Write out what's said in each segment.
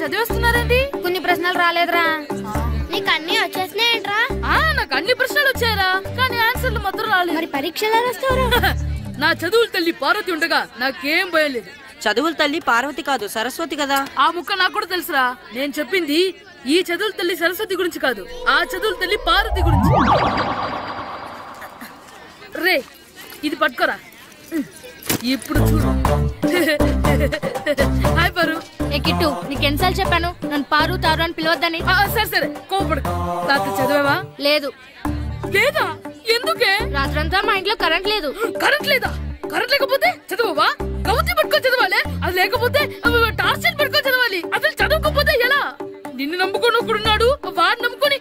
చదివేస్తున్నారండి. కొన్ని ప్రశ్నలు రాలేదురా. నీకు అన్ని వచ్చేసినాయంట్రా? నాకు అన్ని ప్రశ్నలు వచ్చాయరా, కానీ ఆన్సర్లు మాత్రం రాలేదు. మరి పరీక్షలు రాస్తారా? నా చదువుల తల్లి పార్వతి ఉండగా నాకేం భయం లేదు. చదువుల తల్లి పార్వతి కాదు, సరస్వతి కదా. ఆ ముక్క నాకు కూడా తెలుసురా. నేను చెప్పింది ఈ చదువుల తల్లి సరస్వతి గురించి కాదు, ఆ చదువుల తల్లి పార్వతి గురించి. రే ఇది పట్టుకోరా. ఇప్పుడు చూడు. హాయ్ పారు. ఏ కిట్టు, నీకెన్నిసార్లు చెప్పాను నన్ను పారు తారు అని పిలవద్దని? సరే సరే కోపడకు. రాత్రి చదివావా? లేదు. లేదా? ఎందుకే? రాత్రంతా మా ఇంట్లో కరెంట్ లేదు. కరెంట్ లేదా? కరెంట్ లేకపోతే చదవవా? కవతి పట్టుకొని చదవాలి. అది లేకపోతే టార్చ్ లైట్ పట్టుకొని చదవాలి. అసలు చదవకపోతే ఎలా? నిన్ను నమ్ముకొని ఒకడున్నాడు, వాడు నమ్ముకొని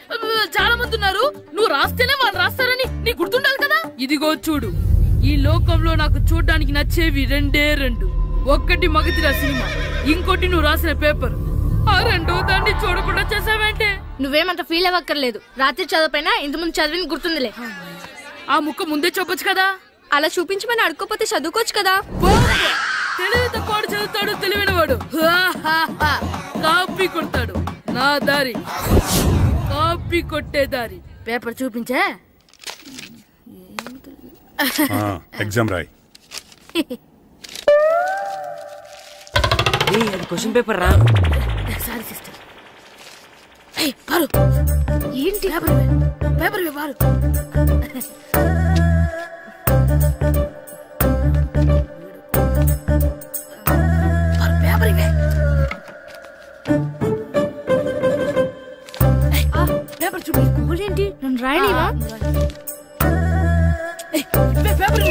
చాలా మంది ఉన్నారు. నువ్వు రాస్తేనే వాళ్ళు రాస్తారని నీకు గుర్తుండాలి కదా. ఇదిగో చూడు, ఈ లోకంలో నాకు చూడడానికి నచ్చేవి రెండే రెండు. ఒక్కటి మగతిరా సినిమా, ఇంకోటి నువ్వు రాసిన పేపర్. ఆ రెండో దాన్ని చూడకుండా చేసావేంటే? నువ్వేమంత ఫీల్ అవ్వక్కర్లేదు. రాత్రి చదవపోయినా ఇంతకుముందు చదివిన గుర్తుందిలే. ఆ ముక్క ముందే చెప్పొచ్చు కదా. అలా చూపించమని అడుక్కోపోతే చదువుకోవచ్చు కదా. తెలివి తక్కువ చదువుతాడు, తెలివైన వాడు కాపీ కొడతాడు. నా దారి కాపీ కొట్టే దారి. పేపర్ చూపించే. ఎగ్జామ్ రాయి. క్వశ్చన్ పేపర్ రా. Sorry sister. పారు ఏంటి పేపర్ పారు. పేపర్ ఇవే. పేపర్ చూడు. ఏంటి నన్ను రాయనివా? పేపర్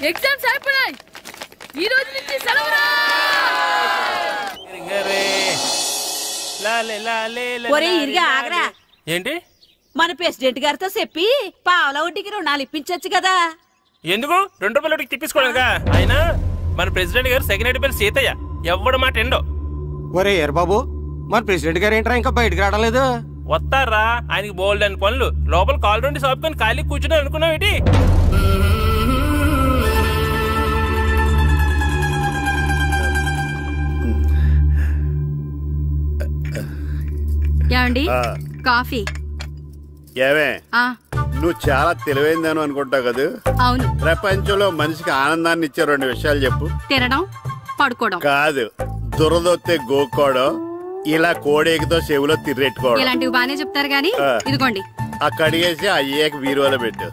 ఎగ్జామ్స్ అయిపోయాయి. ఈ రోజు నుంచి సెలవురా. ఒరే ఇరిగా ఆగరా. ఏంటి? మన ప్రెసిడెంట్ గారితో చెప్పి పావలా వడ్డీకి రుణాలు ఇప్పించచ్చు కదా. ఎందుకు? 2 రూపాయల వడ్డీకి తిప్పించుకోలేదుగా. అయినా మన ప్రెసిడెంట్ గారు సెకండ్ హెడ్ పేరు సీతయ్య. ఎవ్వడు మాట ఎండో. ఒరే ఎర్ బాబు, మన ప్రెసిడెంట్ గారు ఏంట్రా ఇంకా బయటకు రావడం లేదు? వస్తారా, ఆయనకి బోల్డ్ అని పనులు. లోపల కాల్ నుండి సాపుకొని ఖాళీ కూర్చుని అనుకున్నావు ఏంటి? ఏమండి కాఫీ? ఏమే నువ్వు చాలా తెలివైందని అనుకుంటావు కదా. అవును. ప్రపంచంలో మనిషికి ఆనందాన్ని ఇచ్చే 2 విషయాలు చెప్పు. తినడం, పడుకోవడం. కాదు, దురదొత్తే గోక్కోవడం, ఇలా కోడేకితో చెవులో తిర్రెట్టుకోవడం. ఇలాంటివి బానే చెప్తారు గానీ ఇదిగోండి. కడిగేసి అయ్యాక వీరువలో పెట్టు.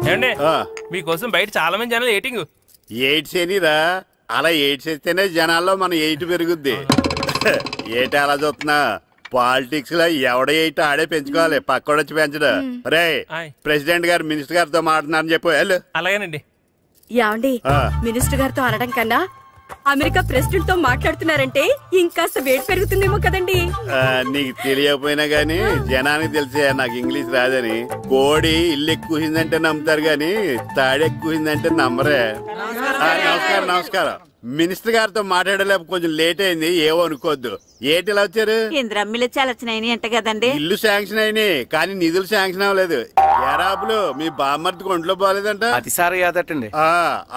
ఏమండి, మీకోసం బయట చాలా మంది జనాలు ఎయిటింగ్. ఎయిడ్స్ ఏనిరా? అలా ఎయిడ్స్ వేస్తేనే జనాల్లో మన ఎయిట్ పెరుగుద్ది. ఏటి అలా చూస్తున్నా? పాలిటిక్స్ లో ఎవడ ఎయిట్ ఆడే పెంచుకోవాలి, పక్కడొచ్చి పెంచడు. రే ప్రెసిడెంట్ గారు మినిస్టర్ గారితో మాట్లాడుతున్నారని చెప్పు. వెళ్ళు. అలాగేనండి. ఏమండి, మినిస్టర్ గారితో అనడం కన్నా అమెరికా ప్రెసిడెంట్ తో మాట్లాడుతున్నారంటే ఇంకాస్త వేడి పెరుగుతుందేమో కదండి. నీకు తెలియకపోయినా గానీ జనానికి తెలిసే నాకు ఇంగ్లీష్ రాదని. కోడి ఇల్లు ఎక్కువసిందంటే నమ్ముతారు గాని తాడెక్కువసిందంటే నమ్మరే. నమస్కారం. నమస్కారం. మినిస్టర్ గారితో మాట్లాడలేక కొంచెం లేట్ అయింది, ఏవో అనుకోవద్దు. ఏంటి ఇలా వచ్చారు? ఇంద్రమ్మిలు చాలా వచ్చినాయి అంట కదండి. ఇల్లు శాంక్షన్ అయినాయి కానీ నిధులు శాంక్షన్ అవ్వలేదు. ఎరాబులు మీ బామ్మర్తికి ఒంట్లో పోలేదంట. అతిసారా యాదటండి.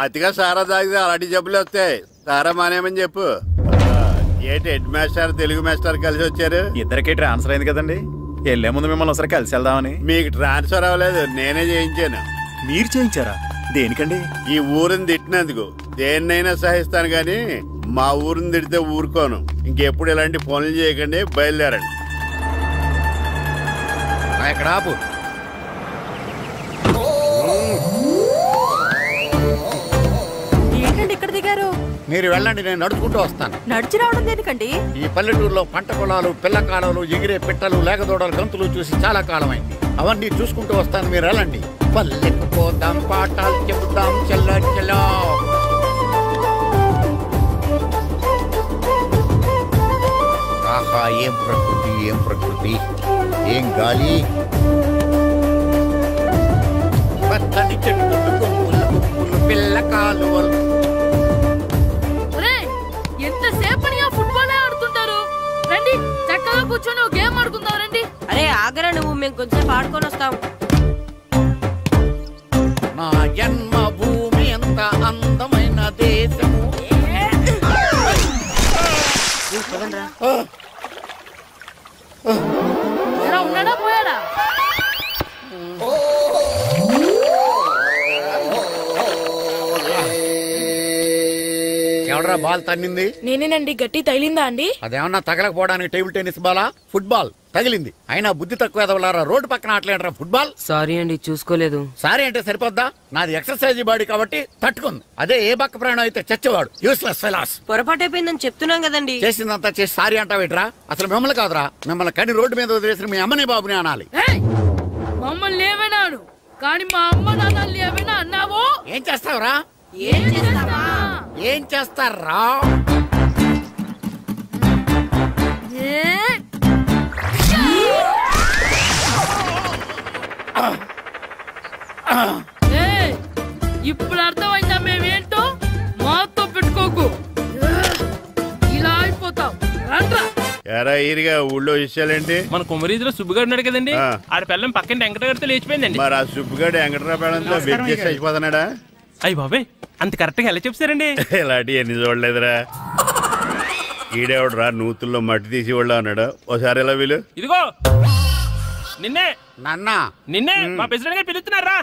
అతిగా సారా తాగితే అలాంటి జబ్బులు వస్తాయి. సారా మానేమని చెప్పు. ఏంటి హెడ్ మాస్టర్ తెలుగు మాస్టర్ కలిసి వచ్చారు? ఇద్దరికి ట్రాన్స్ఫర్ అయింది కదండి. వెళ్లే ముందు మిమ్మల్ని ఒకసారి కలిసి వెళ్దామని. మీకు ట్రాన్స్ఫర్ అవ్వలేదు, నేనే చేయించాను. మీరు చేయించారా? దేనికండి? ఈ ఊరిని తిట్టినందుకు. దేన్నైనా సహిస్తాను గాని మా ఊరిని తిడితే ఊరుకోను. ఇంకెప్పుడు ఇలాంటి పనులు చేయకండి, బయలుదేరండి. ఇక్కడ ఆపు. ఏంటండి ఇక్కడ దిగారు? మీరు వెళ్ళండి, నేను నడుచుకుంటూ వస్తాను. నడిచి రావడం దేనికండి? ఈ పల్లెటూరులో పంట పొలాలు, పిల్ల కాలాలు, ఎగిరే పిట్టలు, లేకదోడలు, గంతులు చూసి చాలా కాలం అయింది. అవన్నీ చూసుకుంటూ వస్తాను, మీరు వెళ్ళండి. పల్లెకు పోదాం, పాఠాలు చెబుతాం, చెల్ల చెల్ల. ఆహా, ఏం ప్రకృతి, ఏం ప్రకృతి, ఏం గాలి. పచ్చని చెట్టు కొమ్ములు పిల్ల కాలువలు. ఎంతసేపని ఫుట్బాల్ ఆడుతుంటారు. రండి చక్కగా కూర్చొని ఒక గేమ్ ఆడుకుందాం. రండి. అరే ఆగరా నువ్వు, మేము కొంచెం ఆడుకొని వస్తాం. నా జన్మ భూమి ఎంత అందమైన దేశము. ఉన్నాడా పోయాడా? ఎవడరా బాల్ తన్నింది? నేనేనండి. గట్టి తగిలిందా అండి? అదేమన్నా తగలకపోవడానికి టేబుల్ టెన్నిస్ బాలా, ఫుట్బాల్ తగిలింది. అయినా బుద్ధి తక్కువ ఎదవలారా, రోడ్డు పక్కన ఆటలేడరా ఫుట్బాల్. సారీ అండి, చూసుకోలేదు. సారీ అంటే సరిపోద్దా? నాది ఎక్సర్సైజ్ బాడీ కాబట్టి తట్టుకుంది. అదే ఏ బక్క ప్రాణం అయితే చచ్చేవాడు. Useless fellas. పొరపాటు అయిపోయిందని చెప్తున్నాం కదండి. చేసిందంతా చేసి సారీ అంటావేట్రా? అసలు మిమ్మల్ని కాదురా, మిమ్మల్ని కని రోడ్డు మీద వదిలేసిన మీ అమ్మని బాబుని అనాలి. మమ్మల్ని ఏమైనాడు కానీ మా అమ్మ నాన్నల్ని ఏమైనా అన్నావో ఏం చేస్తావురా? ఏం చేస్తారా? ఇప్పుడు అర్థమైందా మేమేంటో? మాతో పెట్టుకోకు, ఇలా అయిపోతావు. ఎరా ఈరిగా ఊళ్ళో విషయాలేంటి? మన కుమరీధిలో సుబ్బుగాడు ఉన్నాడు కదండి, ఆడ పిల్లం పక్కన వెంకటగారితో లేచిపోయిందండి. మరి ఆ సుబ్బుగాడు వెంకటరావు పేడంతో వెయిట్ చేసి అయిపోతున్నాడా? అయ్యి బాబాయ్, అంత కరెక్ట్ గా ఎలా చెప్తారండి? ఇలాంటి ఎన్ని చూడలేదురా. ఈడేవడరా నూతుల్లో మట్టి తీసి వాళ్ళు అన్నాడు. ఓసారి ఎలా వీలు? ఇదిగో నిన్నే నాన్న, నిన్నే మా ప్రెసిడెంట్ గారు పిలుస్తున్నారా?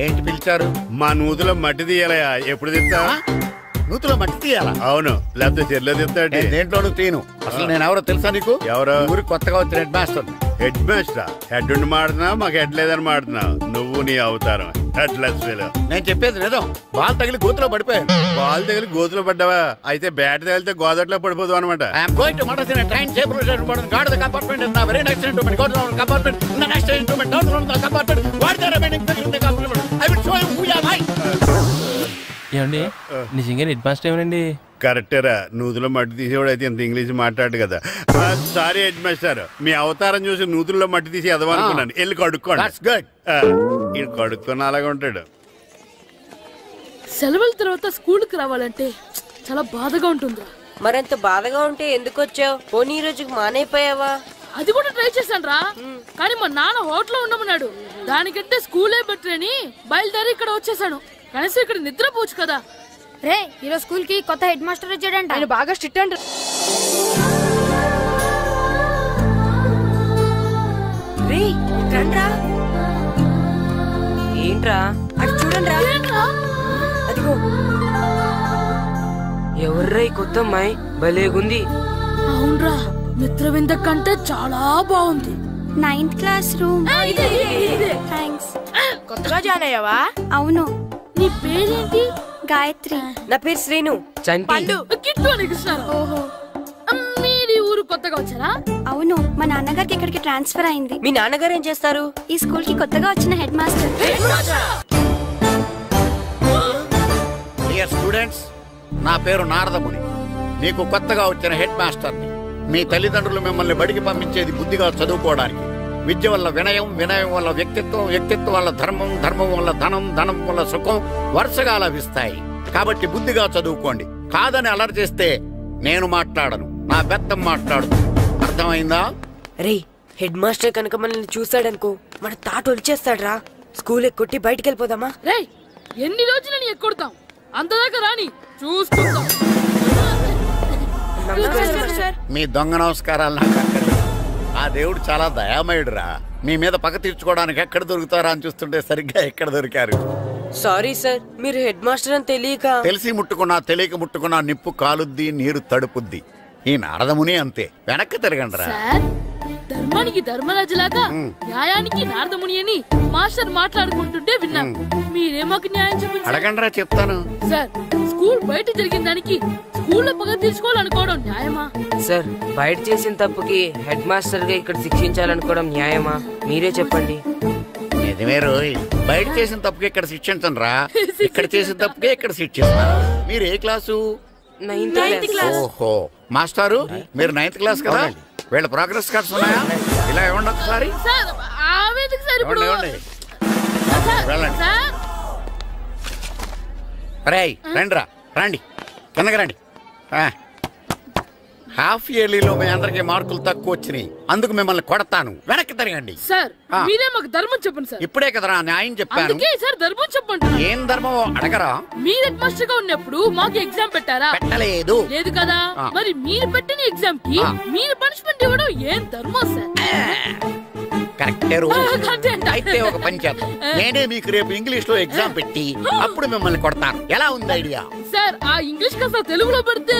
ఏంటి పిలిచారు? మా నూతులో మట్టి తీయాలయా. ఎప్పుడు తీస్తా? నూతులో మట్టి తీయాలా? అవును, లేకపోతే చెర్లో తీస్తాడు. దేంట్లోనూ తీను. అసలు నేను ఎవరో తెలుసా నీకు? ఎవరో? ఊరికి కొత్తగా వచ్చిన head master. Head master? Head ఉండి మాడుతున్నావు, మాకు హెడ్ లేదని మాడుతున్నావు. నువ్వు నీ అవతారం హెడ్లెస్. నేను చెప్పేది నిజం. బాల్ తగిలి గోతులో పడిపోయాను. బాల్ తగిలి గోతులో పడ్డావా? అయితే బ్యాట్ తగిలితే గోదట్లో పడిపోదు అనమాట. ఐఎమ్ గోయింగ్ టు మడస్ in train table guard the compartment in the very next instrument. Go to the compartment in the next instrument. Down to the compartment. What the remaining thing in the compartment? I will show you who you are. ఏమండి నిజంగా head master ఏమనండి? కరెక్టేరా, నూతులో మట్టి తీసేవాడు అయితే ఇంత English మాట్లాడు కదా. Sorry head master, మీ అవతారం చూసి నూతుల్లో మట్టి తీసి ఎదవనుకున్నాను. వెళ్ళి కడుక్కోండి. ఈడు కడుక్కొని అలాగే ఉంటాడు. సెలవుల తర్వాత స్కూల్కి రావాలంటే చాలా బాధగా ఉంటుంది. మరంత బాధగా ఉంటే ఎందుకు వచ్చావు? పోనీ ఈ రోజుకి మానైపోయావా? అది కూడా ట్రై చేశాను రా, కానీ మా నాన్న హోటల్లో ఉండమన్నాడు. దానికంటే స్కూలే బెటర్ అని బయలుదేరి ఇక్కడ వచ్చేసాను. కనీసం ఇక్కడ నిద్రపోవచ్చు కదా. రే, ఈరోజు స్కూల్ కి కొత్త హెడ్ మాస్టర్ వచ్చాడంట. ఆయన బాగా స్ట్రిక్ట్ అంట. రే రండ్రా. ఏంట్రా అటు చూడండి. అదిగో ఎవర్రా ఈ కొత్త అమ్మాయి? భలేగుంది. అవునరా, మిత్రవింద కంటే చాలా బాగుంది. 9th class room. థ్యాంక్స్. కొత్తగా జాయిన్ అయ్యావా? అవును. నీ పేరేంటి? గాయత్రి. నా పేరు శ్రీను. పండు. కిట్టు అని కృష్ణారావు. ఓహో, మీరు ఊరు కొత్తగా వచ్చారా? అవును, మా నాన్నగారికి ఇక్కడికి ట్రాన్స్ఫర్ అయింది. మీ నాన్నగారు ఏం చేస్తారు? ఈ స్కూల్ కి కొత్తగా వచ్చిన హెడ్ మాస్టర్. డియర్ స్టూడెంట్స్, నా పేరు నారదముని. మీకు కొత్తగా వచ్చిన హెడ్ మాస్టర్ని. మీ తల్లిదండ్రులు మిమ్మల్ని బడికి పంపించేది బుద్ధిగా చదువుకోవడానికి. విద్య వల్ల వినయం, వినయం వల్ల వ్యక్తిత్వం, వ్యక్తిత్వం వల్ల ధర్మం, ధర్మం వల్ల ధనం, ధనం వల్ల సుఖం వరుసగా లభిస్తాయి. కాబట్టి బుద్ధిగా చదువుకోండి. కాదని అలర్ చేస్తే నేను మాట్లాడను, నా బెత్తం మాట్లాడు. అర్థమైందా? రే, హెడ్ మాస్టర్ కనుక మనల్ని చూసాడనుకో మన తాట వచ్చేస్తాడ్రా. స్కూల్ ఎక్కొట్టి బయటికి వెళ్ళిపోదామా? రే, ఎన్ని రోజులని ఎక్కొడతాం? అంతదాకా రాని చూసుకుంటాం. మీ దొంగ నమస్కారాలు నాకు అక్కర్లేదు. ఆ దేవుడు చాలా దయామయుడురా. మీ మీద పగ తీర్చుకోవడానికి ఎక్కడ దొరుకుతారా అని చూస్తుంటే సరిగ్గా ఎక్కడ దొరికారు. సారీ సార్, మీరు హెడ్ మాస్టర్ అని తెలియక. తెలిసి ముట్టుకున్నా తెలియక ముట్టుకున్నా నిప్పు కాలుద్ది, నీరు తడుపుద్ది. ఈ నారదముని అంతే. వెనక్కి తిరగండిరా. ధర్మానికి ధర్మరాజులాగా న్యాయానికి నారదముని అని మాస్టర్ మాట్లాడుకుంటుంటే విన్నాం. మీరే మాకు న్యాయం చెప్పండి. అడగండిరా, చెప్తాను. సార్, స్కూల్ బయట జరిగిన దానికి స్కూల్లో పగ తీర్చుకోవాలనుకోవడం న్యాయమా? సార్, బయట చేసిన తప్పుకి హెడ్ మాస్టర్ గా ఇక్కడ శిక్షించాలనుకోవడం న్యాయమా? మీరే చెప్పండి. నిజమే రోయ్, బయట చేసిన తప్పుకి ఇక్కడ శిక్షించను రా. ఇక్కడ చేసిన తప్పుకే ఇక్కడ శిక్షిస్తున్నారు. మీరు ఏ క్లాసు? 9th class. ఓహో, మాస్టారు మీరు 9th క్లాస్ కదా? వీళ్ళ ప్రోగ్రెస్ కార్డ్స్ ఉన్నాయా? ఇలా ఇవ్వండి ఒకసారి. సార్, ఆవేదకు సార్ ఇప్పుడు వెళ్ళండి. రేయ్ రండిరా, రండి కిందకి రండి. హాఫ్ ఇయర్లీలో మీ అందరికి మార్కులు తక్కువ వచ్చినాయి, అందుకు మిమ్మల్ని కొడతాను. వెనక్కి తిరగండి. సార్ మీరే మాకు ధర్మం చెప్పండి సార్. ఇప్పుడే కదరా న్యాయం చెప్పాను. అందుకే సార్ ధర్మం చెప్పండి. ఏం ధర్మం అడగరా? మీరు హెడ్ మాస్టర్ గా ఉన్నప్పుడు మాకు ఎగ్జామ్ పెట్టారా? పెట్టలేదు. లేదు కదా. మరి మీరు పెట్టిన ఎగ్జామ్ కి మీరు పనిష్మెంట్ ఇవ్వడం ఏం ధర్మం సార్? కరెక్టే. అయితే ఒక పని చేద్దాం, నేనే మీకు రేపు ఇంగ్లీష్ లో ఎగ్జామ్ పెట్టి అప్పుడు మిమ్మల్ని కొడతాను. ఎలా ఉంది ఐడియా? సార్ ఆ ఇంగ్లీష్ కాస్త తెలుగులో పెడితే.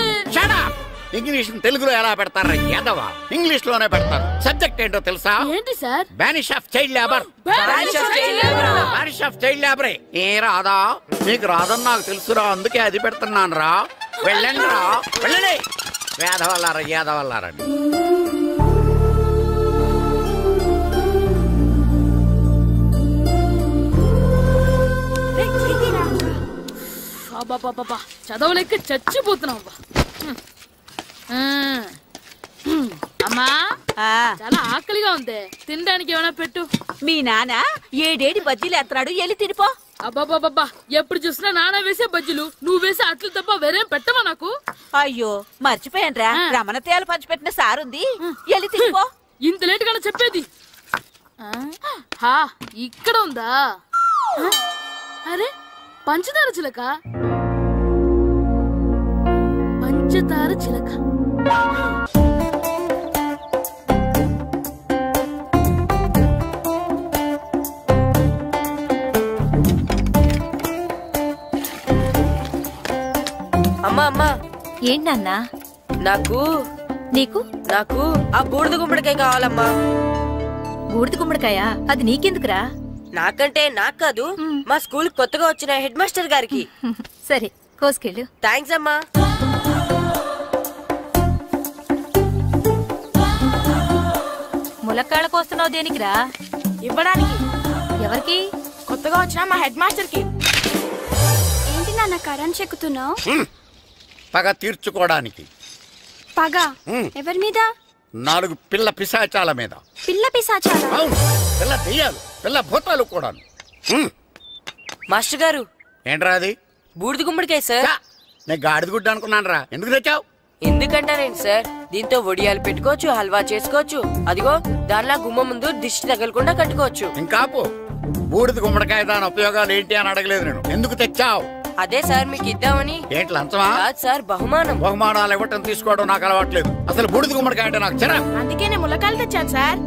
ఇంగ్లీష్ తెలుగులో ఎలా పెడతారా యాదవా? ఇంగ్లీష్ లోనే పెడతారు. సబ్జెక్ట్ ఏంటో తెలుసా? ఏంటి sir? Banish of child labour. Banish of child లేబరే. ఏ రాదా? నీకు రాదని నాకు తెలుసురా, అందుకే అది పెడుతున్నాను రా. వెళ్ళండి రా, వెళ్ళండి. యాదవల్లారా, యాదవల్లారండి. చదవలేక చచ్చిపోతున్నావు. అమ్మా చాలా ఆకలిగా ఉంది, తినడానికి ఏమైనా పెట్టు. మీ నాన్న 7 బజ్జీలు ఎత్తాడు, వెళ్ళి తినిపో. అబ్బాబాబా ఎప్పుడు చూసినా నాన్న వేసే బజ్జీలు, నువ్వు వేసే అట్లు తప్ప వేరేం పెట్టవా నాకు? అయ్యో మర్చిపోయానురా, రమణ తేలు పంచిపెట్టిన సారుంది, వెళ్ళి తినిపో. ఇంత లేట్ గా చెప్పేది. ఇక్కడ ఉందా? అరే పంచదార చిలక, పంచదార చిలక. అమ్మా అమ్మా. ఏంటన్నా? నాకు నీకు నాకు ఆ బూడిద గుమ్మడికాయ కావాలమ్మా. బూడిద గుమ్మడికాయ? అది నీకెందుకురా? నాకంటే నాకు కాదు, మా స్కూల్ కొత్తగా వచ్చిన హెడ్ మాస్టర్ గారికి. సరే కోసుకెళ్ళు. థ్యాంక్స్ అమ్మా. ములక్కాళ్ళ కోస్తున్నావు దేనికిరా? ఇవ్వడానికి. ఎవరికి? కొత్తగా వచ్చిన మా హెడ్ మాస్టర్ కి. ఏంటి నాన్న కరెంట్ చెక్కుతున్నావు? పగ తీర్చుకోవడానికి. పగ ఎవరి మీద? 4 పిల్ల పిశాచాల మీద. పిల్ల పిశాచాలా? అవును, పిల్ల దెయ్యాలు, పిల్ల భూతాలు కూడా. మాస్టర్ గారు. ఏంట్రా అది? బూడిద గుమ్మడికాయ సార్. నేను గాడిద గుడ్డ అనుకున్నాను రా. ఎందుకు తెచ్చావు? ఎందుకంటారేంటి సార్, దీంతో వడియాలు పెట్టుకోవచ్చు, హల్వా చేసుకోవచ్చు. అదిగో దానిలా గుమ్మ ముందు దిష్టి తగలకుండా కట్టుకోవచ్చు. ఇంకాపు, బూడిద గుమ్మడికాయ దాని ఉపయోగాలు ఏంటి అని అడగలేదు నేను. ఎందుకు తెచ్చావు? అదే సార్ మీకు ఇద్దామని. ఏంటి లంచమా? సార్ బహుమానం. బహుమానాలు ఇవ్వటం తీసుకోవడం నాకు అలవాట్లేదు. అసలు బూడిద గుమ్మడికాయ అంటే నాకు చిరా. అందుకే నేను ములకాయలు తెచ్చాను సార్.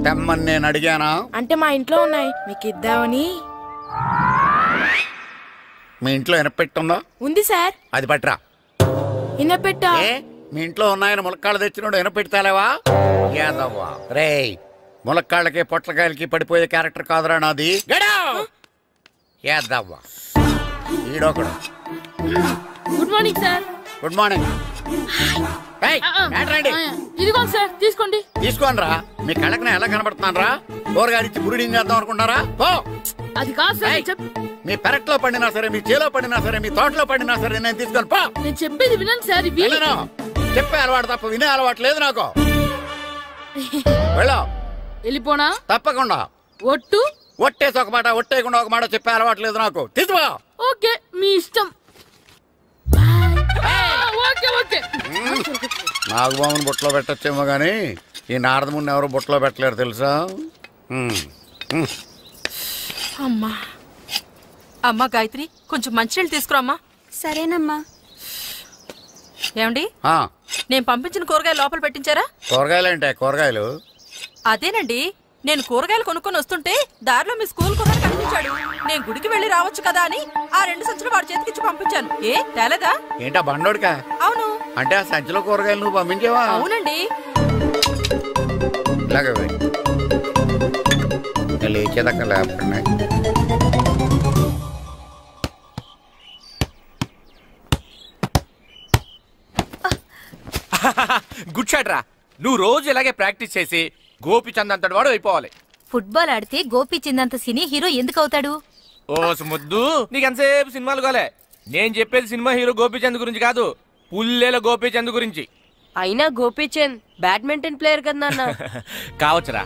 తెమ్మని నేను అడిగానా? అంటే మా ఇంట్లో ఉన్నాయి, మీకు ఇద్దామని. మీ ఇంట్లో ఎనపెట్టుందా? ఉంది సార్. అది పట్రా. ఇనపెట్టా? మీ ఇంట్లో ఉన్నాయని ములక్కాళ్ళు తెచ్చినోడు ఎనపెడతాలేవా? యాదవ్వా రేయ్, ములక్కాళ్ళకి పొట్లకాయలకి పడిపోయే క్యారెక్టర్ కాదురా నాది. యాదవ్వా ఈడొకడు. Good morning sir. Good morning. ఇదిగో సార్ తీసుకోండి. తీసుకోండి రా. మీ కళ్ళకి ఎలా కనబడుతున్నాను రా? కూరగాయలిచ్చి బురిడింగ్ చేద్దాం అనుకుంటారా? అది కాదు సార్. మీ పెరట్లో పండినా సరే, మీ చేలో పండినా సరే, మీ తోటలో పండినా సరే నేను తీసుకొని పో. నేను చెప్పేది వినండి సార్. చెప్పే అలవాటు తప్ప వినే అలవాటు లేదు నాకు. వెళ్ళిపోనా? తప్పకుండా. ఒట్టు? ఒట్టేసి ఒక మాట, ఒట్టేయకుండా ఒక మాట చెప్పే అలవాటు లేదు నాకు. తీసుకో. ఓకే మీ ఇష్టం. నాగబాబుని బొట్లో పెట్టచ్చేమో గానీ ఈ నారదముని ఎవరు బొట్లో పెట్టలేరు తెలుసా? అమ్మా అమ్మా గాయత్రి, కొంచెం మంచినీళ్ళు తీసుకురామ్మా. సరేనమ్మా. ఏమండి, నేను పంపించిన కూరగాయలు లోపల పెట్టించారా? కూరగాయలు అంటే కూరగాయలు? అదేనండి, నేను కూరగాయలు కొనుక్కొని వస్తుంటే దారిలో మీ స్కూల్ కుర్రాడు కనిపించాడు. నేను గుడికి వెళ్ళి రావచ్చు కదా అని ఆ 2 సంచులు వాడి చేతికిచ్చి పంపించాను. ఏ తేలేదా? ఏంటా బండోడికా? అవును. అంటే ఆ సంచిలో కూరగాయలు నువ్వు పంపించావా? అవునండి. లేచేదాకా లేపండి. గుడ్ షాట్ రా. నువ్వు రోజు ఇలాగే ప్రాక్టీస్ చేసి గోపిచంద్ అంతటి వాడు అయిపోవాలి. ఫుట్బాల్ ఆడితే గోపిచంద్ అంత సినీ హీరో ఎందుకు అవుతాడు? ఓ ముద్దు, నీకెంతసేపు సినిమాలు కాలే. నేను చెప్పేది సినిమా హీరో గోపిచంద్ గురించి కాదు, పుల్లేల గోపిచంద్ గురించి. అయినా గోపిచంద్ బ్యాడ్మింటన్ ప్లేయర్ కదా నాన్న. కావచ్చురా,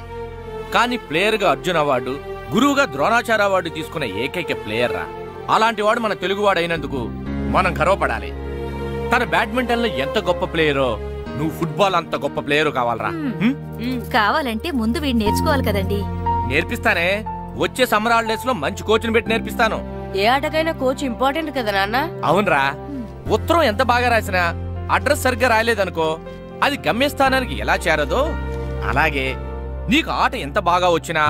కానీ ప్లేయర్ గా అర్జున్ అవార్డు, గురువుగా ద్రోణాచార్య అవార్డు తీసుకున్న ఏకైక ప్లేయర్ రా. అలాంటి వాడు మన తెలుగువాడు అయినందుకు మనం గర్వపడాలి. తన బ్యాడ్మింటన్ లో ఎంత గొప్ప ప్లేయరో నువ్వు ఫుట్బాల్ అంత గొప్ప ప్లేయరు కావాలరా. కావాలంటే ముందు వీడు నేర్చుకోవాలి కదండి. నేర్పిస్తానే. వచ్చే సమ్మర్ హాలిడేస్ లో మంచి కోచ్ని పెట్టి నేర్పిస్తాను. ఏ ఆటకైనా కోచ్ ఇంపార్టెంట్ కదా నాన్న. అవునరా. ఉత్తరం ఎంత బాగా రాసినా అడ్రస్ సరిగ్గా రాయలేదనుకో అది గమ్యస్థానానికి ఎలా చేరదో అలాగే నీకు ఆట ఎంత బాగా వచ్చినా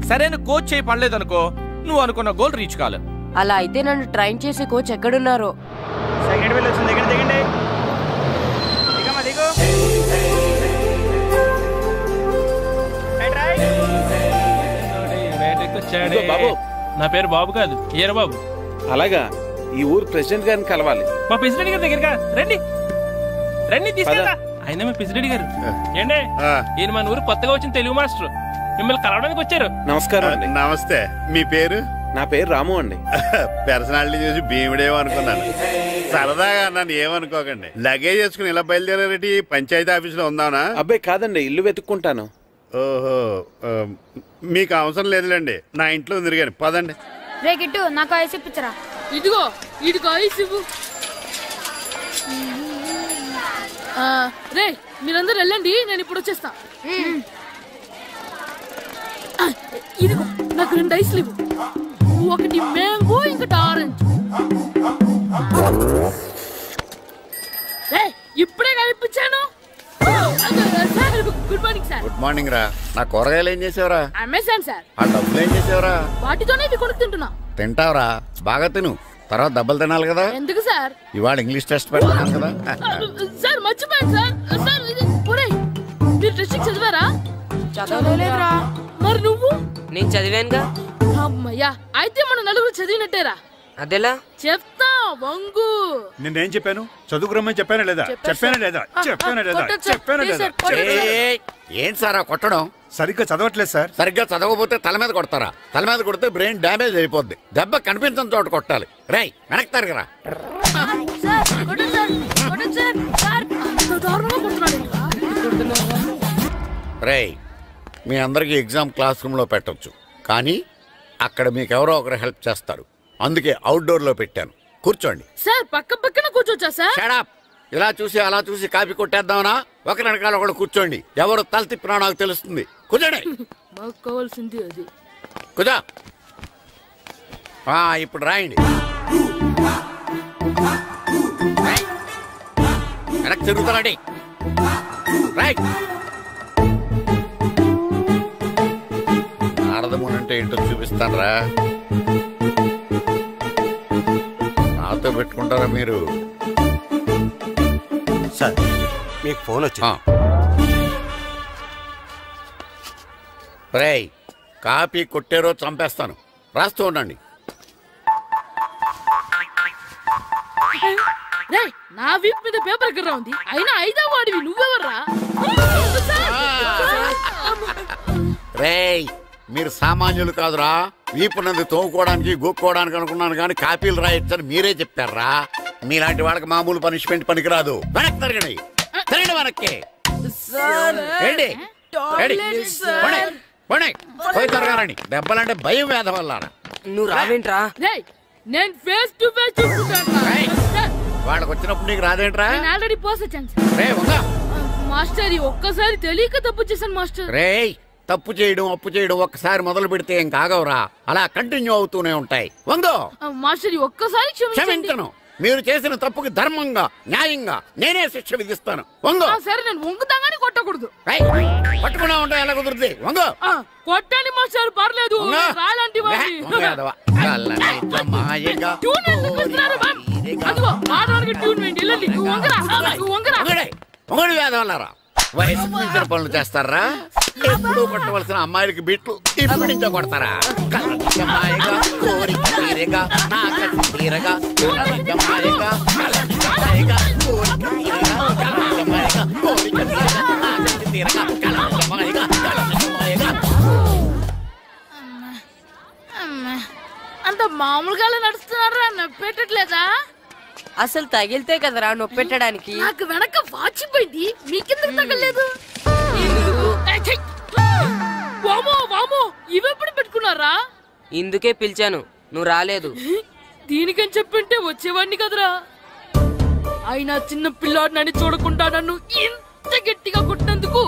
సరైన కోచ్ చేయి పడలేదనుకో నువ్వు అనుకున్న గోల్ రీచ్ కాదు. అలా అయితే నన్ను ట్రైన్ చేసే కోచ్ ఎక్కడున్నారో. సెకండ్ బిల్ వచ్చింది, దిగండి దిగండి. బాబు నా పేరు బాబు కాదు ఏరా బాబు. అలాగా, ఈ ఊరు ప్రెసిడెంట్ గారిని కలవాలి. మా ప్రెసిడెంట్ గారి దగ్గరగా రండి రండి తీసుకెళ్తా. ఆయన మా ప్రెసిడెంట్ గారు ఏండే ఈయన మన ఊరు కొత్తగా వచ్చిన తెలుగు మాస్టర్ మిమ్మల్ని కలవడానికి వచ్చారు. నమస్కారం అండి. నమస్తే. మీ పేరు? నా పేరు రాము అండి. పర్సనాలిటీ చూసి భీముడేమో అనుకున్నాను. సరదాగా నన్ను ఏమనుకోకండి. లగేజ్ చేసుకుని ఇలా బయలుదేరేటి పంచాయతీ ఆఫీసులో ఉందానా? అబ్బాయి కాదండి, ఇల్లు వెతుక్కుంటాను. ఓహో, మీకు అవసరం లేదులేండి, నా ఇంట్లో తిరిగాను. పదండి. రే గిట్టు నాకు ఐస్ ఇప్పించరా. ఇదిగో ఇదిగో ఐస్ ఇవ్వు. రే మీరందరూ వెళ్ళండి, నేను ఇప్పుడు వచ్చేస్తా. ఇదిగో నాకు 2 ఐస్లు ఇవ్వు. ఒకటి మ్యాంగో ఇంకటి ఆరెంజ్. ఇప్పుడే కనిపించాను. Good morning sir. Good morning రా. నా కూరగాయలు ఏం చేసావురా? Amazon sir. ఆ డబ్బులు ఏం చేసావురా? వాటితోనే ఇవి కొనుక్కు తింటున్నా. తింటావురా, బాగా తిను. తర్వాత డబ్బులు తినాలి కదా. ఎందుకు సార్? ఇవాళ ఇంగ్లీష్ టెస్ట్ పెడతాను కదా. సార్ మర్చిపోయాను సార్. సార్ మీరు టెస్టింగ్ చదివారా? చదవలేదురా. మరి నువ్వు? నేను చదివానుగా. అమ్మయ్యా, అయితే మన నలుగురు చదివినట్టేరా. అదెలా? చెప్తా వంగు. నేనేం చెప్పాను? చదువుకురమ్మని చెప్పానా లేదా? చెప్పానా లేదా? చెప్పానా లేదా? చెప్పానా లేదా? ఏంటి సార్ కొట్టడం? సరిగ్గా చదవట్లేదు సార్. సరిగ్గా చదవకపోతే తల మీద కొడతారా? తల మీద కొడితే బ్రెయిన్ డ్యామేజ్ అయిపోద్ది. దెబ్బ కనిపించిన చోట కొట్టాలి. రేయ్ వెనక్కి తరగరా. రేయ్ మీ అందరికీ ఎగ్జామ్ క్లాస్ రూమ్ లో పెట్టొచ్చు, కానీ అక్కడ మీకు ఎవరో ఒకరు హెల్ప్ చేస్తారు. అందుకే అవుట్డోర్ లో పెట్టాను. కూర్చోండి. సార్ పక్క పక్కన కూర్చోచ్చా సార్? Shut up. ఇలా చూసి అలా చూసి కాపీ కొట్టేద్దామనా? ఒకరి వెనకాల ఒకడు కూర్చోండి. ఎవరు తల తిప్పినా నాకు తెలుస్తుంది. కూర్చోండి. మాకు కావాల్సింది అది. కూర్చో. ఇప్పుడు రాయండి. వెనక్కి తిరుగుతారండి. రైట్. నారదముని అంటే ఏంటో చూపిస్తానరా. నాతో పెట్టుకుంటారా మీరు? సార్ మీకు ఫోన్ వచ్చింది. రేయ్ కాపీ కొట్టారో చంపేస్తాను. రాస్తూ ఉండండి. నా వీప్ మీద పేపర్ ఎక్కడ ఉంది? అయినా 5వ వాడివి నువ్వెవర్రా? రేయ్ మీరు సామాన్యులు కాదురా. వీపునంది తోముకోవడానికి గోక్కోవడానికి అనుకున్నాను, కానీ కాపీలు రాయొచ్చని మీరే చెప్పారా. మీలాంటి వాళ్ళకి మామూలు పనిష్మెంట్ పనికిరాదు. వెనక్కి తిరగండి. తిరగండి వెనక్కి. పోయి తిరగారండి. దెబ్బలంటే భయం వేద వల్ల. నువ్వు రావేంట్రా? నేను ఫేస్ టు ఫేస్ చూసుకుంటాను. వాళ్ళకి వచ్చినప్పుడు నీకు రాదేంట్రా? నేను ఆల్రెడీ పోస్ వచ్చాను మాస్టర్. ఒక్కసారి తెలియక తప్పు చేశాను మాస్టర్. రేయ్ తప్పు చేయడం అప్పు చేయడం ఒక్కసారి మొదలు పెడితే ఏం కాగవరా. అలా కంటిన్యూ అవుతూనే ఉంటాయి. వందో మాస్టర్, ఒక్కసారి క్షమించను. మీరు చేసిన తప్పుకి ధర్మంగా న్యాయంగా నేనే శిక్ష విధిస్తాను. వందో. సరే నేను వంగుతాగానే కొట్టకూడదు. పట్టుకున్నా ఉంటా ఎలా కుదురుతుంది. వందో. కొట్టండి మాస్టర్, పర్లేదు. రాలాంటి మొగడు వేదవల్లారా. వయసు మించిన పనులు చేస్తారా? ఎప్పుడు కొట్టవలసిన అమ్మాయిలకి బిట్లు ఇప్పుడు నుంచో కొడతారా? కలజమాయగా కోరిక తీరగా నాకసి తీరగా కలజమాయగా కలజమాయగా కోరిక తీరగా కలజమాయగా కోరిక తీరగా నాకసి తీరగా కలజమాయగా కలజమాయగా. అంత మామూలుగా నడుస్తున్నారా? నొప్పెట్టట్లేదా? అసలు తగిలితే కదరా నొప్పెట్టడానికి. నాకు వెనక వాచిపోయింది, మీకెందుకు తగలేదు? వామో వామో, ఇవెప్పుడు పెట్టుకున్నారా? ఇందుకే పిలిచాను, నువ్వు రాలేదు. దీనికని చెప్పింటే వచ్చేవాడిని కదరా. అయినా చిన్న పిల్లాడినని చూడకుండా నన్ను ఇంత గట్టిగా కొట్టినందుకు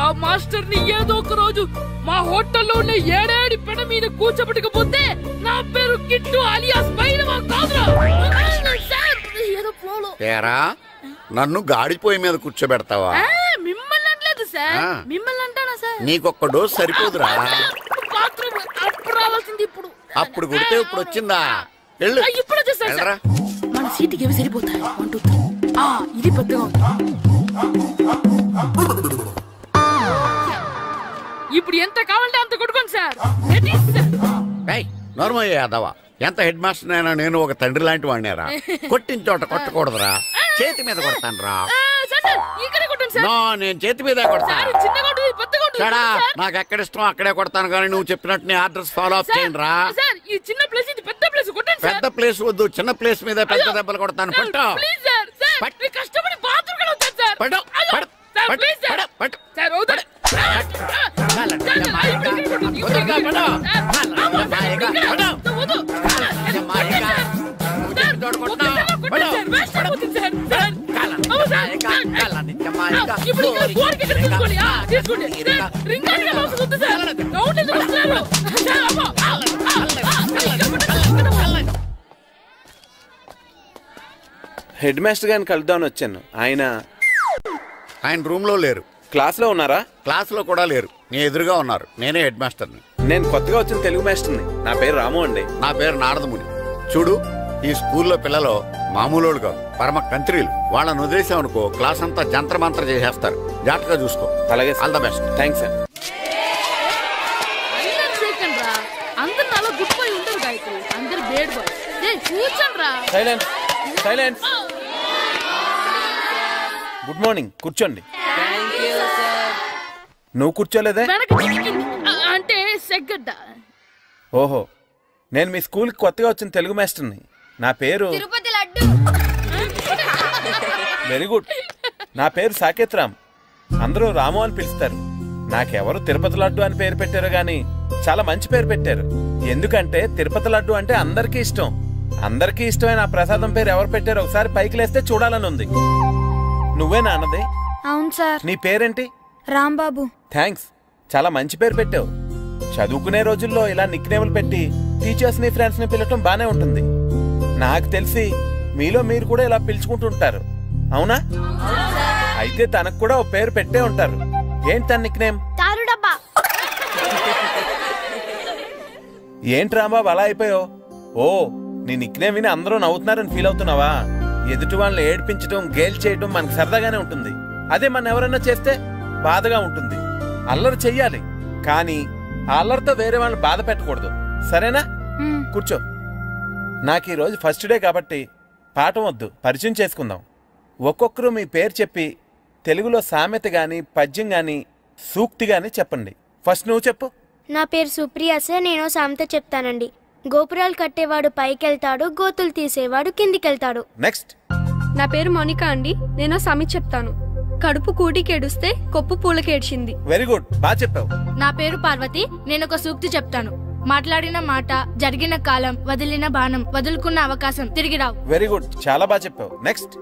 ఆ మాస్టర్ ని ఏదో ఒక రోజు మా హోటల్లో ఉన్న ఏడేడి పెడ మీద కూర్చోబెట్టకపోతే నా పేరు కిట్టు అలియాస్ బైరవా కాదురా. ఏదో ఫ్లోలో నన్ను గాడిపోయి మీద కూర్చోబెడతావా? మిమ్మల్ని అనలేదు సార్, మిమ్మల్ని అంటానా సార్? నీకొక్క డోస్ సరిపోదురా. బాత్రూమ్ అప్పుడు రావాల్సింది ఇప్పుడు. అప్పుడు కొడితే ఇప్పుడు వచ్చిందా? ఇప్పుడు వచ్చేసా సార్. మన సీటుకి ఏమి సరిపోతాయి? 1 2 3. ఇది పెద్దగా ఉంది. ఇప్పుడు ఎంత కావాలంటే అంత కొట్టుకోండి సార్. నోర్మయ్య యాదవా, ఎంత హెడ్ మాస్టర్ అయినా నేను ఒక తండ్రి లాంటి వాడినేరా. కొట్టిన చోట కొట్టకూడదురా, చేతి మీద కొడతాను రా. నేను చేతి మీద కొడతాను. నాకు ఎక్కడ ఇష్టం అక్కడే కొడతాను, కానీ నువ్వు చెప్పినట్టు నీ ఆర్డర్స్ ఫాలో అప్ చేయండి రా. పెద్ద ప్లేస్ వద్దు, చిన్న ప్లేస్ మీద పెద్ద దెబ్బలు కొడతాను. పట్టు హెడ్ మాస్టర్ గారిని కలుద్దామని వచ్చాను. ఆయన రూమ్ లో లేరు. క్లాస్ లో ఉన్నారా? క్లాస్ లో కూడా లేరు, నీ ఎదురుగా ఉన్నారు. నేనే హెడ్ మాస్టర్ని. నేను కొత్తగా వచ్చిన తెలుగు మాస్టర్ని. నా పేరు రాము అండి. నా పేరు నారదముని. చూడు, ఈ స్కూల్లో పిల్లలు మామూలు కాదు, పరమ కంత్రీలు. వాళ్ళని వదిలేసాం అనుకో, క్లాస్ అంతా జంత్ర మంత్ర చేసేస్తారు. జాగ్రత్తగా చూసుకో. అలాగే, all the best. Thanks sir. అందరు నాలో గుడ్ బాయ్ ఉండరు గాయత్రి, అందరు బేడ్ బాయ్. కూర్చోండి రా. Silence, silence. గుడ్ మార్నింగ్, కూర్చోండి. నువ్వు కూర్చోలేదే? అంటే సెగ్గడ్డ. ఓహో, నేను మీ స్కూల్కి కొత్తగా వచ్చిన తెలుగు మాస్టర్ని. నా పేరు తిరుపతి లడ్డు. Very good. నా పేరు సాకేత్ రామ్, అందరూ రాము అని పిలుస్తారు. నాకెవరు తిరుపతి లడ్డు అని పేరు పెట్టారు గాని చాలా మంచి పేరు పెట్టారు. ఎందుకంటే తిరుపతి లడ్డు అంటే అందరికీ ఇష్టం. అందరికీ ఇష్టమైన ఆ ప్రసాదం పేరు ఎవరు పెట్టారో ఒకసారి పైకి లేస్తే చూడాలని ఉంది. నువ్వేనా అన్నది? అవును సార్. నీ పేరేంటి? రాంబాబు. థ్యాంక్స్, చాలా మంచి పేరు పెట్టావు. చదువుకునే రోజుల్లో ఇలా నిక్నేములు పెట్టి టీచర్స్ ని ఫ్రెండ్స్ ని పిలవటం బానే ఉంటుంది. నాకు తెలిసి మీలో మీరు కూడా ఇలా పిలుచుకుంటుంటారు, అవునా? అయితే తనకు కూడా ఓ పేరు పెట్టే ఉంటారు. ఏంటి తన నిక్నేమ్? తారుడబ్బా. ఏంటి రాంబాబు అలా అయిపోయావు? ఓ, నీ నిక్నేమ్ విని అందరూ నవ్వుతున్నారని ఫీల్ అవుతున్నావా? ఎదుటి వాళ్ళని ఏడ్పించడం, గేల్ చేయడం మనకు సరదాగానే ఉంటుంది. అదే మన ఎవరన్నా చేస్తే బాధగా ఉంటుంది. అల్లరి చెయ్యాలి, కానీ ఆ అల్లరితో వేరే వాళ్ళని బాధ పెట్టకూడదు, సరేనా? కూర్చో. నాకు ఈరోజు ఫస్ట్ డే కాబట్టి పాఠం వద్దు, పరిచయం చేసుకుందాం. ఒక్కొక్కరు మీ పేరు చెప్పి తెలుగులో సామెత గాని, పద్యం గాని, సూక్తి గాని చెప్పండి. ఫస్ట్ నువ్వు చెప్పు. నా పేరు సుప్రియ సార్. నేను సామెత చెప్తానండి. గోపురాలు కట్టేవాడు పైకెళ్తాడు, గోతులు తీసేవాడు కిందికెళ్తాడు. నెక్స్ట్. నా పేరు మోనికా అండి. నేను సామెత చెప్తాను. కడుపు కూటికేడుస్తే కొప్పు పూలకేడ్చింది. వెరీ గుడ్, బాగా చెప్పావు. నా పేరు పార్వతి. నేను ఒక సూక్తి చెప్తాను. మాట్లాడిన మాట, జరిగిన కాలం, వదిలిన బాణం, వదులుకున్న అవకాశం తిరిగి రావు. వెరీ గుడ్, చాలా బాగా చెప్పావు. నెక్స్ట్.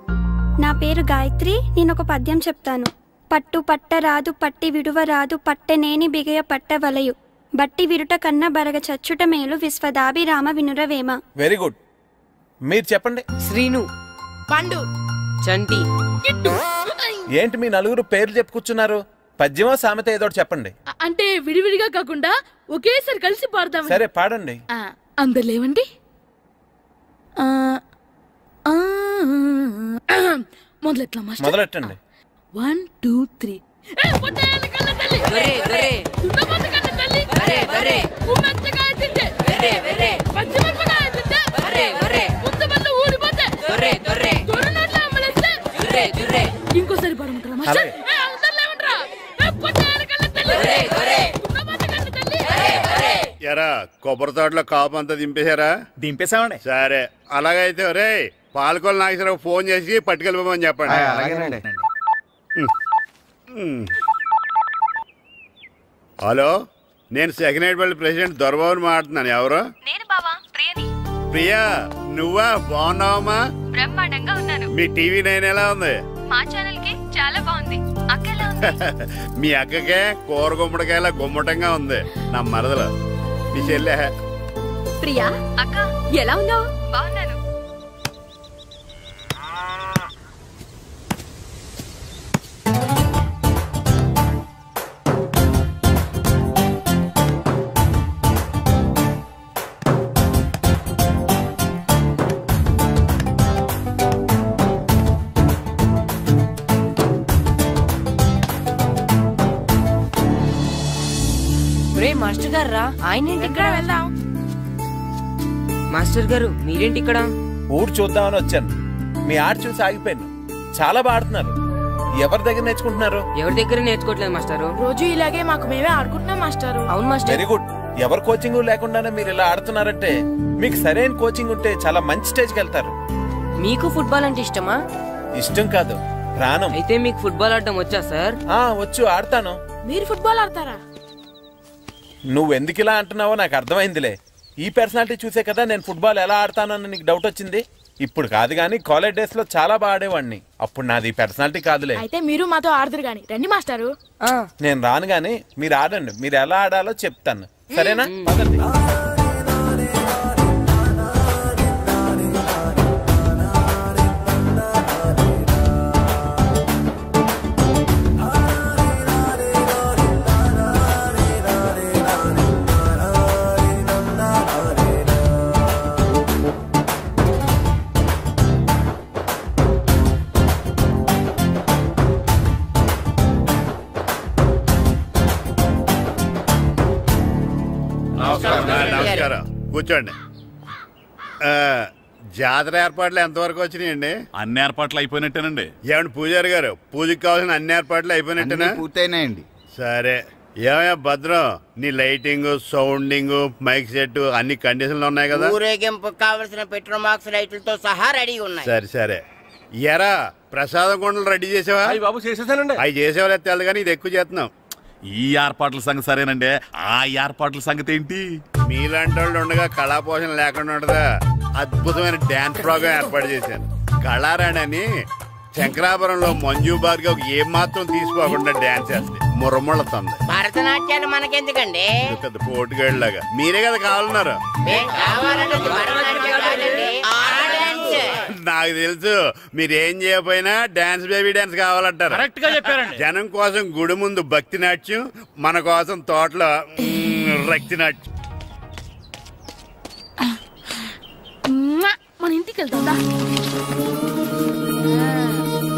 నా పేరు గాయత్రి. నేను ఒక పద్యం చెప్తాను. పట్టు పట్టరాదు, పట్టి విడువరాదు, పట్టనేని బిగయ పట్టవలయు, బట్టి విరుట కన్నా బరగ చచ్చుట మేలు, విశ్వదాభిరామ వినురవేమ. Very good. మీరు చెప్పండి. శ్రీను, పండు, చంటి, కిట్టు. ఏంటి మీ నలుగురు పేర్లు చెప్పుకున్నారు? పద్యమో సామెత ఏదో చెప్పండి. అంటే విడివిడిగా కాకుండా ఒకేసారి కలిసి పాడతాం. సరే, పాడండి. అందరు లేవండి. మొదలెట్టండి. 1 2 3. ఇంకోసారి పాడమంటారా? ఎరా కొబ్బరి తోటలో కాపు అంతా దింపేశారా? దింపేశామండి. సరే, అలాగైతే రే పాలకొల్లు నాగేశ్వరరావు ఫోన్ చేసి పట్టుకెళ్ళిపోమని చెప్పండి. హలో, నేను సెకండ్ హ్యాండ్ వాళ్ళ ప్రెసిడెంట్ దొరబాబుని మాట్లాడుతున్నాను. ఎవరు? నేను బావా ప్రియని. ప్రియా, నువ్వా? బాగున్నావమ్మా? బ్రహ్మాండంగా ఉన్నాను. మీ టీవీ 9 ఎలా ఉంది? మా ఛానల్ కి చాలా బాగుంది. అక్క ఎలా ఉంది? మీ అక్కకే కూర గుమ్మడికాయలా గుమ్మటంగా ఉంది. నా మరదలు మీ చెల్లె. ప్రియా అక్క ఎలా ఉన్నావు? బాగున్నాను. మాస్టర్ గారు రా. ఆయన ఇక్కడ వెళ్దాం. మాస్టర్ గారు మీరేంటి ఇక్కడ? ఊరు చూద్దామని వచ్చాను. మీ ఆట చూసి ఆగిపోయాను. చాలా బాడుతున్నారు. ఎవరి దగ్గర నేర్చుకుంటున్నారు? ఎవరి దగ్గర నేర్చుకోవట్లేదు మాస్టారు. రోజు ఇలాగే మాకు మేమే ఆడుకుంటున్నాం మాస్టారు. అవును మాస్టర్. Very good. ఎవరి కోచింగ్ లేకుండానే మీరు ఇలా ఆడుతున్నారంటే మీకు సరైన కోచింగ్ ఉంటే చాలా మంచి స్టేజ్కి వెళ్తారు. మీకు ఫుట్బాల్ అంటే ఇష్టమా? ఇష్టం కాదు, ప్రాణం. అయితే మీకు ఫుట్బాల్ ఆడటం వచ్చా సార్? వచ్చు, ఆడతాను. మీరు ఫుట్బాల్ ఆడతారా? నువ్వెందుకు ఇలా అంటున్నావో నాకు అర్థమైందిలే. ఈ పర్సనాలిటీ చూసే కదా నేను ఫుట్బాల్ ఎలా ఆడతానని నీకు డౌట్ వచ్చింది. ఇప్పుడు కాదు గానీ కాలేజ్ డేస్ లో చాలా బాగా ఆడేవాడిని. అప్పుడు నాది పర్సనాలిటీ కాదులే. అయితే మీరు మాతో ఆడదురు గాని రండి మాస్టారు. నేను రాను గానీ మీరు ఆడండి. మీరు ఎలా ఆడాలో చెప్తాను, సరేనా? పదండి. నమస్కారం, కూర్చోండి. జాతర ఏర్పాట్లు ఎంతవరకు వచ్చినాయండి? అన్ని ఏర్పాట్లు అయిపోయినట్టేనండి. ఏమండి పూజారి గారు, పూజకి కావాల్సిన అన్ని ఏర్పాట్లు అయిపోయినట్టేనా? పూర్తయినాయండి. సరే. ఏమయ్యా భద్రం, నీ లైటింగ్, సౌండింగ్, మైక్ సెట్ అన్ని కండిషన్లు ఉన్నాయి కదా? ఊరేగింపు కావలసిన పెట్రోల్ మార్క్స్ లైట్లతో సహా రెడీ ఉన్నాయి. సరే సరే. ఎరా ప్రసాదం కొండలు రెడీ చేసావా? బాబు చేసేసానండి. అవి చేసేవాళ్ళు తెలదు కానీ ఇది ఎక్కువ చేస్తున్నాం. ఈ ఏర్పాట్ల సంగతి సరేనండి, ఆ ఏర్పాట్ల సంగతి ఏంటి? మీలాంటి వాళ్ళు ఉండగా కళాపోషణ లేకుండా ఉండదా? అద్భుతమైన డాన్స్ ప్రోగ్రాం ఏర్పాటు చేశాను. కళారాణి అని శంకరాపురంలో మంజు భార్గవ్ ఏం మాత్రం తీసుకోకుండా డాన్స్ చేస్తే మురముళ్ళతుంది. భరతనాట్యాలు మనకెందుకండి? పెద్ద పోటుగాళ్ళలాగా మీరే కదా కావాలన్నారు. నాకు తెలుసు మీరేం చేయకపోయినా డాన్స్ బేబీ డాన్స్ కావాలంటారు. కరెక్ట్ గా చెప్పారండి. జనం కోసం గుడి ముందు భక్తి నాట్యం, మన కోసం తోటలో రక్తి నాట్యం. మన ఇంటికి వెళ్తుందా?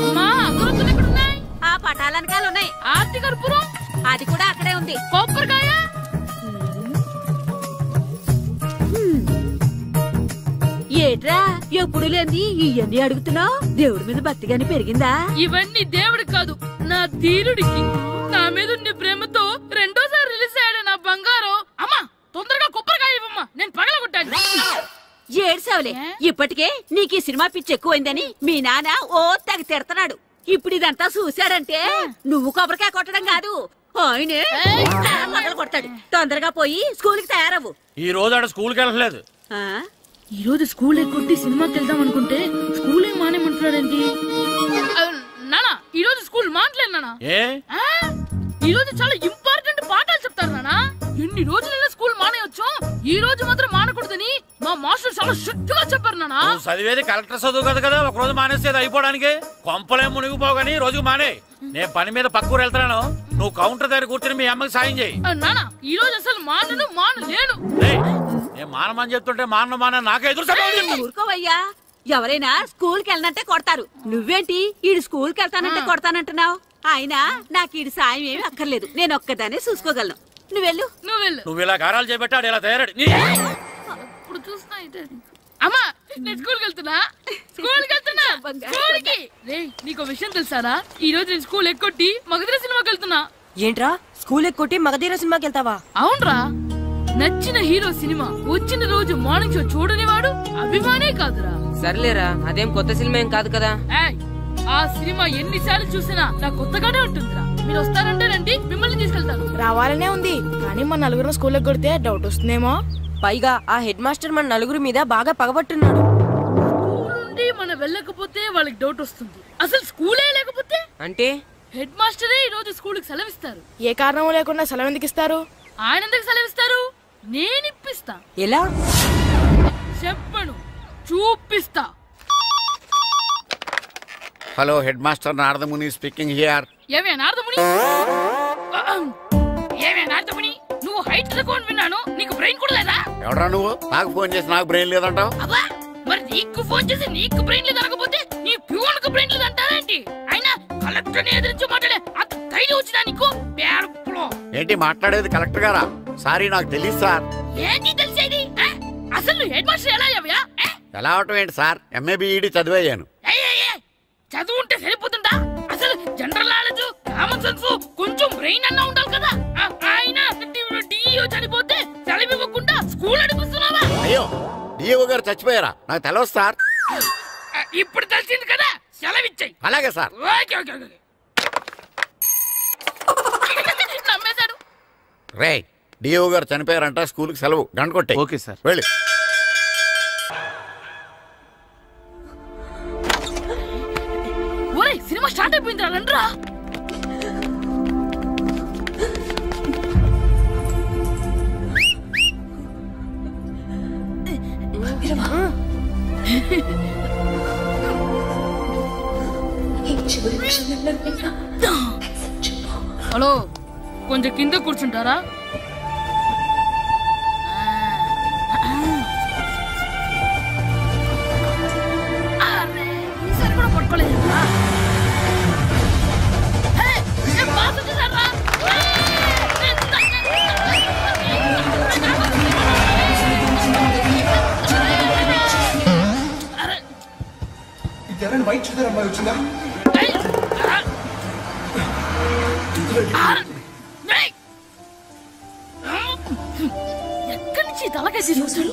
అమ్మా, అగరొత్తులు ఎక్కడున్నాయి? ఆ పటాలనకాలు ఉన్నాయి. ఆర్తి కర్పూరం అది కూడా అక్కడే ఉంది. కొబ్బరికాయ ఏట్రా ఎప్పుడు లేని ఇవన్నీ అడుగుతున్నావు? దేవుడి మీద భక్తిగాని పెరిగిందా? ఇవన్నీ దేవుడికి కాదు, నా ధీరుడికి. నా మీద ఉండే ప్రేమతో రెండోసారి రిలీజ్ అయ్యాడు నా బంగారం. అమ్మా తొందరగా కొబ్బరికాయ ఇవ్వమ్మా, నేను పగలగొట్టాను. ఏడ్సావులే, ఇప్పటికే నీకు ఈ సినిమా పిచ్చి ఎక్కువైందని మీ నాన్న ఓ తెగ తిడతాడు. ఇప్పుడు ఇదంతా చూశాడంటే నువ్వు కొబ్బరికాయ కొట్టడం కాదు, ఆయనే మొదలు కొడతాడు. తొందరగా పోయి స్కూల్ కి తయారవు. ఈ రోజు ఆడ స్కూల్ కి వెళ్ళలేదు. ఈ రోజు స్కూల్ ఎక్కొట్టి సినిమాకి వెళ్దాం అనుకుంటే స్కూల్ ఏం మానేమంటున్నాడండి. నానా ఈ రోజు స్కూల్ మానట్లేదు నానా. ఈ రోజు చాలా ఇంపార్టెంట్ పాఠాలు చెప్తారు నానా. ఎన్ని రోజులైనా స్కూల్ మానేయొచ్చు, ఈ రోజు మాత్రం మానకూడదని మా మాస్టర్ చాలా స్ట్రిక్ట్ గా చెప్పారు నానా. చదివేది కలెక్టర్ చదువు కదా కదా, ఒక రోజు మానేసేది అయిపోవడానికి. కొంపలే మునిగిపోగాని రోజుకు మానే. నేను పని మీద పక్కూరు వెళ్తున్నాను, నువ్వు కౌంటర్ దగ్గర కూర్చొని మీ అమ్మకి సాయం చేయి. నానా ఈ రోజు అసలు మానలేను. నేను మానమని చెప్తుంటే మాన నాకే ఎదురు. ఊరుకోవయ్యా, ఎవరైనా స్కూల్ కి వెళ్ళనంటే కొడతారు. నువ్వేంటి ఈడు స్కూల్ కి వెళ్తానంటే కొడతానంటున్నావు? అయినా నాకు ఈడు సాయం ఏమి అక్కర్లేదు, నేను ఒక్కదాన్ని చూసుకోగలను. నువ్వెళ్ళు. నువ్వు ఇలా గారాలు చేపెట్టాడు ఇలా తయారాడు. ఇప్పుడు చూస్తున్నా అమ్మా, నేను స్కూల్కి వెళ్తున్నా. స్కూల్కి నీకు విషయం తెలుసారా? ఈ రోజు నేను స్కూల్ ఎక్కొట్టి మగధీర సినిమాకి వెళ్తున్నా. ఏంట్రా స్కూల్ ఎక్కొట్టి మగధీర సినిమాకి వెళ్తావా? అవునరా, నచ్చిన హీరో సినిమా వచ్చిన రోజు మార్నింగ్ షో చూడని వాడు అభిమానే కాదురా. సర్లేరా, అదేం కొత్త సినిమా ఏం కాదు కదా. ఆ సినిమా ఎన్నిసార్లు చూసినా నా కొత్తగానే ఉంటుందిరా. మీరు వస్తారంటేనండి మిమ్మల్ని తీసుకెళ్తాను. రావాలనే ఉంది కానీ మన నలుగురు స్కూల్కి కొడితే డౌట్ వస్తుందేమో. పైగా ఆ హెడ్ మాస్టర్ మన నలుగురి మీద బాగా పగబట్టున్నాడు. స్కూల్ నుండి మనం వెళ్ళకపోతే వాళ్ళకి డౌట్ వస్తుంది. అసలు స్కూలే లేకపోతే అంటే హెడ్ మాస్టరే ఈ రోజు స్కూల్కి సెలవిస్తారు. ఏ కారణం లేకుండా సెలవు ఎందుకు ఇస్తారు? ఆయన ఎందుకు సెలవిస్తారు? నేను ఇప్పిస్తా. ఎలా చెప్పను, చూపిస్తా. Hello head master Naradamuni speaking here. ఏమే నారదముని, ఏమే నారదముని, నువ్వు హైట్ తక్కువ విన్నాను, నీకు బ్రెయిన్ కూడా లేదా? ఎవడరా నువ్వు? నాకు ఫోన్ చేసి నాకు బ్రెయిన్ లేదంటావు? అబ్బా, మరి నీకు ఫోన్ చేసి నీకు బ్రెయిన్ లేదనకపోతే నీ ప్యూన్ కు బ్రెయిన్ లేదంటారేంటి? అయినా కలెక్టర్ ని ఎదిరించి మాట్లాడే అంత ధైర్యం వచ్చినా నీకు? ఏంటి మాట్లాడేది కలెక్టర్ గారా? సారీ నాకు తెలియదు సార్. ఏంటి తెలిసేది? అసలు నువ్వు హెడ్ మాస్టర్ ఎలా అయ్యావా? ఎలా అవటం ఏంటి సార్, ఎంఏ బిఈడి చదివయ్యాను. చదువు ఉంటే సరిపోతుందా? అసలు జనరల్ నాలెడ్జ్, కామన్ సెన్స్, కొంచెం బ్రెయిన్ అన్నా ఉండాలి కదా. ఆయన డిఇఓ చనిపోతే సెలవు ఇవ్వకుండా స్కూల్ నడిపిస్తున్నావా? అయ్యో, డిఇఓ గారు చచ్చిపోయారా? నాకు తెలియదు సార్. ఇప్పుడు తెలిసింది కదా, సెలవిచ్చాయి. అలాగే సార్. నమ్మేశాడు. రే, డిఇఓ గారు చనిపోయారంట, స్కూల్కి సెలవు, గంట కొట్టే. Okay sir. వెళ్ళి. ఒరే, సినిమా స్టార్ట్ అయిపోయింది రా, రండ్రా. హలో, కొంచెం కింద కూర్చుంటారా? ఈసారి కూడా పట్టుకోలేదు. వైట్ చూద్దరు అమ్మాయి వచ్చిందా? ఎక్కడి నుంచి తలకాయ తీసుకొచ్చాడు?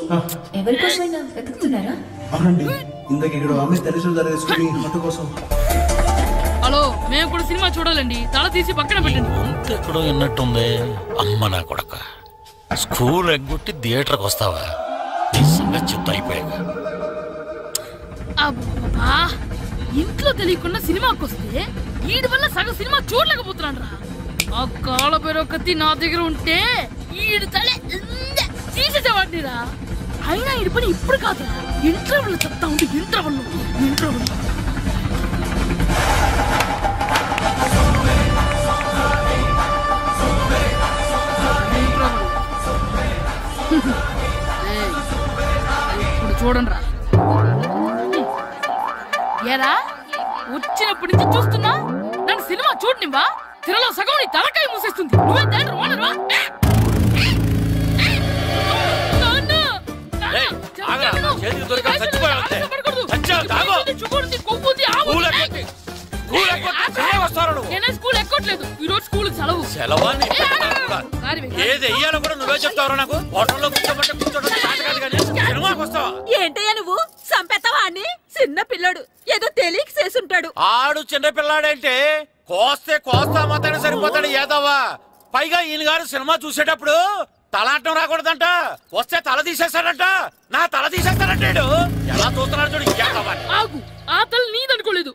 ఎవరికోసమైనా వెతుకుతున్నారా? అవునండి, ఇందాక ఇక్కడ ఆమె తల్లిదండ్రులు తీసుకుని హోటల్ కోసం. హలో, మేము కూడా సినిమా చూడాలండి, తల తీసి పక్కన పెట్టండి. ఎక్కడో విన్నట్టుంది. అమ్మ నా కొడక, స్కూల్ ఎగ్గొట్టి థియేటర్కి వస్తావా? నీ సంగతి చెప్తా అయిపోయాక. అబ్బా, ఇంట్లో తెలియకుండా సినిమాకి వస్తే వీడి వల్ల సగం సినిమా చూడలేకపోతున్నాను రా. ఆ కాళ్ళ పేరు కత్తి నా దగ్గర ఉంటే ఈడు తలే తీసేసేవాడిని రా. అయినా ఈడి పని ఇప్పుడు కాదురా, ఇంటర్వెల్ చెప్తా ఉంటే ఇంటర్వెల్. ఇప్పుడు చూడండి రా. ఏరా, వచ్చినప్పటి నుంచి చూస్తున్నా, నన్ను సినిమా చూడనివ్వా? తిరలో సగం నీ తలకాయ మూసేస్తుంది. నువ్వే థియేటర్ ఓనర్వా? నేనే స్కూల్ ఎక్కట్లేదు, ఈ రోజు స్కూల్ సెలవు. ఏది వెయ్యాలో కూడా నువ్వే చెప్తావు నాకు. హోటల్లో కూర్చోబట్టే ఏంటయ్యా నువ్వు? సంపెత్తవా అని? చిన్న పిల్లడు ఏదో తెలియక చేసుంటాడు. ఆడు చిన్న పిల్లాడంటే కోస్తే కోస్తా మాత్రమే సరిపోతాడు ఏదవ్వా. పైగా ఈయన గారు సినిమా చూసేటప్పుడు తలాటం రాకూడదంట, వస్తే తల తీసేస్తాడంట. నా తల తీసేస్తాడంటాడు. ఎలా చూస్తున్నాడు చూడు. ఆగు, ఆ తల నీదనుకోలేదు,